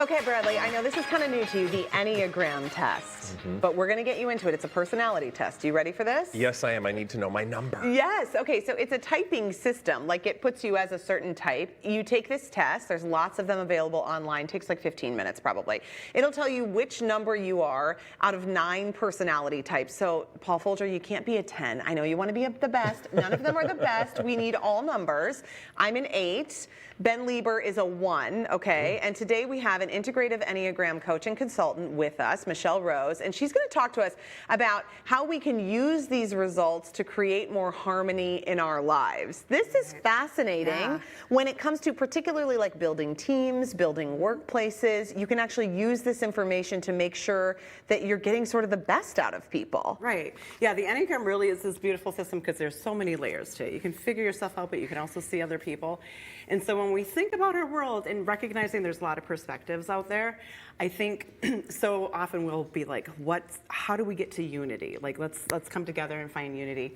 Okay, Bradley, I know this is kind of new to you, the Enneagram test, but we're going to get you into it. It's a personality test. You ready for this? Yes, I am. I need to know my number. Yes. Okay, so it's a typing system. Like, it puts you as a certain type. You take this test. There's lots of them available online. Takes like 15 minutes probably. It'll tell you which number you are out of 9 personality types. So, Paul Folger, you can't be a 10. I know you want to be the best. None of them are the best. We need all numbers. I'm an 8. Ben Lieber is a 1, okay? And today we have an Integrative Enneagram Coach and consultant with us, Michelle Rose, and she's going to talk to us about how we can use these results to create more harmony in our lives. This is fascinating when it comes to particularly like building teams, building workplaces. You can actually use this information to make sure that you're getting sort of the best out of people. Right. Yeah, the Enneagram really is this beautiful system because there's so many layers to it. You can figure yourself out, but you can also see other people. And so when we think about our world and recognizing there's a lot of perspectives out there, I think so often we'll be like, how do we get to unity? Like, let's come together and find unity.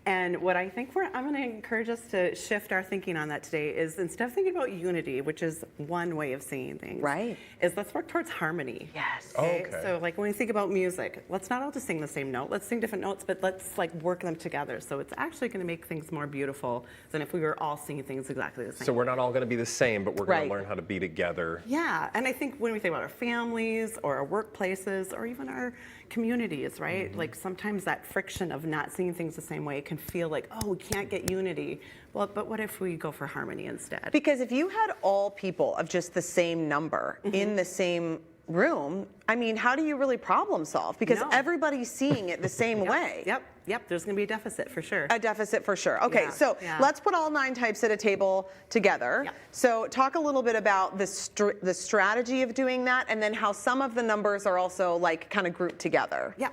And what I think I'm going to encourage us to shift our thinking on that today is, instead of thinking about unity, which is one way of seeing things, right, is let's work towards harmony. Yes. Okay? So like when we think about music, let's not all just sing the same note. Let's sing different notes, but let's like work them together. So it's actually going to make things more beautiful than if we were all singing things exactly the same. So we're not all going to be the same, but we're going to learn how to be together. Yeah, and I think when we think about our families or our workplaces or even our communities, right? Like sometimes that friction of not seeing things the same way can feel like, oh, we can't get unity. Well, but what if we go for harmony instead? Because if you had all people of just the same number in the same room, I mean, how do you really problem solve? Because everybody's seeing it the same way. Yep, there's going to be a deficit for sure. A deficit for sure. Okay, so let's put all 9 types at a table together. So talk a little bit about the strategy of doing that, and then how some of the numbers are also like kind of grouped together. Yeah,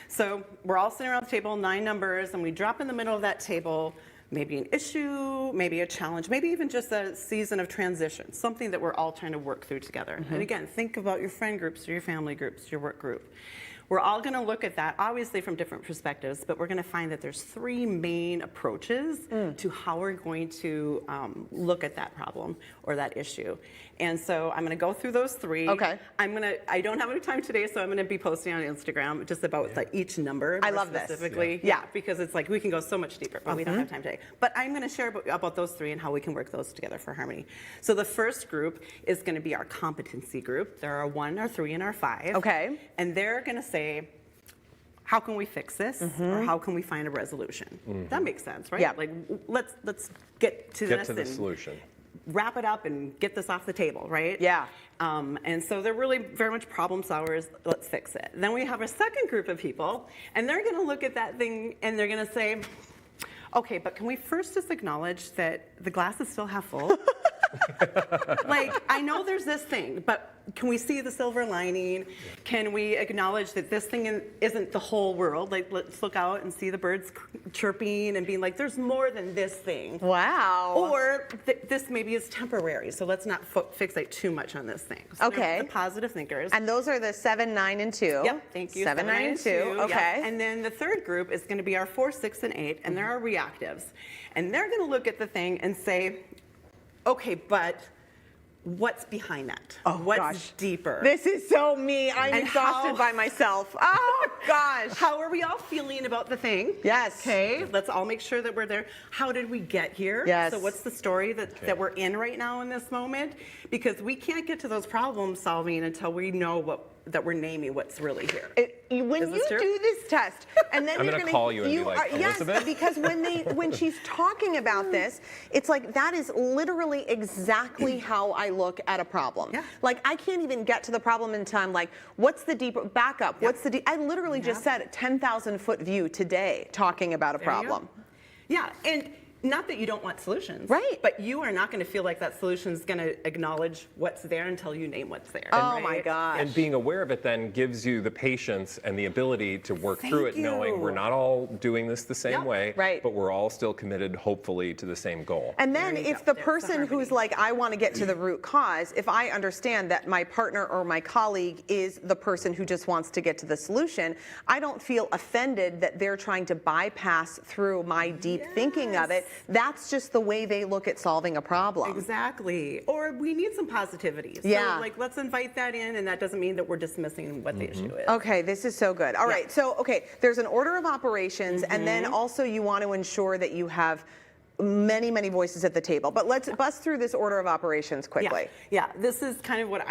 so we're all sitting around the table, 9 numbers, and we drop in the middle of that table maybe an issue, maybe a challenge, maybe even just a season of transition, something that we're all trying to work through together. And again, think about your friend groups or your family groups, your work group. We're all going to look at that, obviously from different perspectives, but we're going to find that there's 3 main approaches to how we're going to look at that problem or that issue. And so I'm going to go through those 3. Okay. I don't have any time today, so I'm going to be posting on Instagram just about like each number. I love specifically. this. Yeah, because it's like we can go so much deeper, but we don't have time today. But I'm going to share about those 3 and how we can work those together for harmony. So the first group is going to be our competency group. There are 1, our 3, and our 5. Okay. And they're going to say, how can we fix this, or how can we find a resolution? That makes sense, right? Yeah. Like, let's get to the solution. Wrap it up and get this off the table, right? Yeah. And so they're really very much problem solvers. Let's fix it. Then we have a second group of people, and they're going to look at that thing and they're going to say, okay, but can we first just acknowledge that the glass is still half full? Like, I know there's this thing, but can we see the silver lining? Can we acknowledge that this thing isn't the whole world? Like, let's look out and see the birds chirping and being like, there's more than this thing. Wow. Or this maybe is temporary, so let's not fixate too much on this thing. So okay. The positive thinkers. And those are the 7, 9, and 2. Yep, thank you. 7, 9, and 2. Okay. Yep. And then the third group is going to be our 4, 6, and 8, and they're our reactives. And they're going to look at the thing and say, okay, but what's behind that? Oh, what's deeper? This is so me. I'm exhausted by myself. Oh, gosh. How are we all feeling about the thing? Yes. Okay, let's all make sure that we're there. How did we get here? Yes. So what's the story that we're in right now in this moment? Because we can't get to those problem solving until we know that we're naming what's really here. When you do this test, and then I'm you're going to call you and be like, Elizabeth? Yes, because when she's talking about this, it's like that is literally exactly how I look at a problem. Yeah. Like, I can't even get to the problem in time. Like, what's the deeper backup? Yep. What's the deep? I literally just said 10,000 foot view today talking about a problem. Yeah, and not that you don't want solutions, right? But you are not going to feel like that solution is going to acknowledge what's there until you name what's there. Oh my gosh! And being aware of it then gives you the patience and the ability to work through it, knowing we're not all doing this the same way, right? But we're all still committed, hopefully, to the same goal. And then if the person who's like, I want to get to the root cause, if I understand that my partner or my colleague is the person who just wants to get to the solution, I don't feel offended that they're trying to bypass through my deep thinking of it. that's just the way they look at solving a problem. Exactly. Or we need some positivity. So Yeah. like, let's invite that in, and that doesn't mean that we're dismissing what the issue is. Okay, this is so good. All right, so there's an order of operations, and then also you want to ensure that you have many, many voices at the table. But let's bust through this order of operations quickly. Yeah, this is kind of what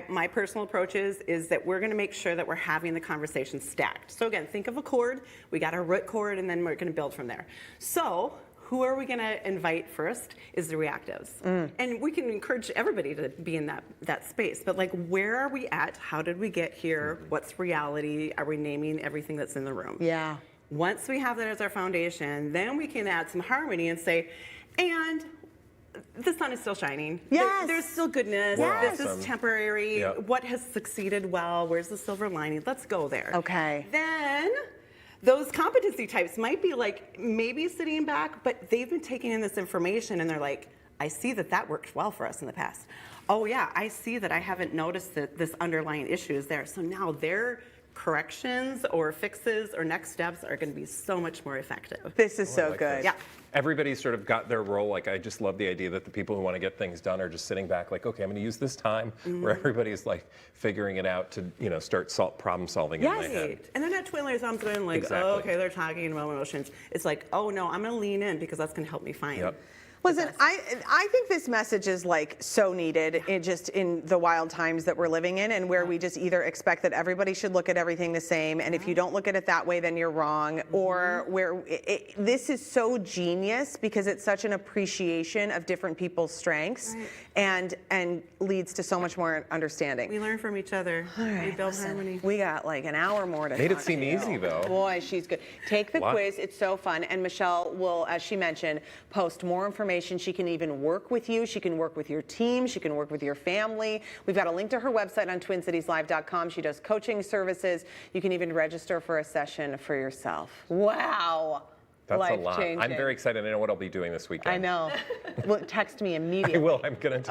my personal approach is that we're going to make sure that we're having the conversation stacked. So again, think of a chord. We got our root chord, and then we're going to build from there. So who are we going to invite first is the reactives. And we can encourage everybody to be in that space. But like, where are we at? How did we get here? What's reality? Are we naming everything that's in the room? Yeah. Once we have that as our foundation, then we can add some harmony and say, and the sun is still shining. Yes. There's still goodness. Yes. This is temporary. Yep. What has succeeded well? Where's the silver lining? Let's go there. Okay. Then those competency types might be like maybe sitting back, but they've been taking in this information and they're like, I see that worked well for us in the past. Oh yeah, I see that I haven't noticed that this underlying issue is there. So now their corrections or fixes or next steps are going to be so much more effective. This is so like good. this. Yeah. Everybody's sort of got their role. Like, I just love the idea that the people who want to get things done are just sitting back like, okay, I'm going to use this time where everybody's like figuring it out to, start problem solving in my head. Right. And they're not twiddling their thumbs going like, Exactly. oh, okay, they're talking about emotions. It's like, oh no, I'm going to lean in because that's going to help me find. Yep. Listen, I think this message is like so needed in the wild times that we're living in, and where we just either expect that everybody should look at everything the same, and if you don't look at it that way, then you're wrong, or where this is so genius because it's such an appreciation of different people's strengths, and leads to so much more understanding. We learn from each other. We build harmony. We got like an hour more to Made it talk seem to. easy, though. Boy, she's good. Take the Lot. quiz. It's so fun. And Michelle will, as she mentioned, post more information. She can even work with you. She can work with your team. She can work with your family. We've got a link to her website on twincitieslive.com. She does coaching services. You can even register for a session for yourself. Wow. That's a lot. Life-changing. I'm very excited. I know what I'll be doing this weekend. I know. Well, text me immediately. I will. I'm going to text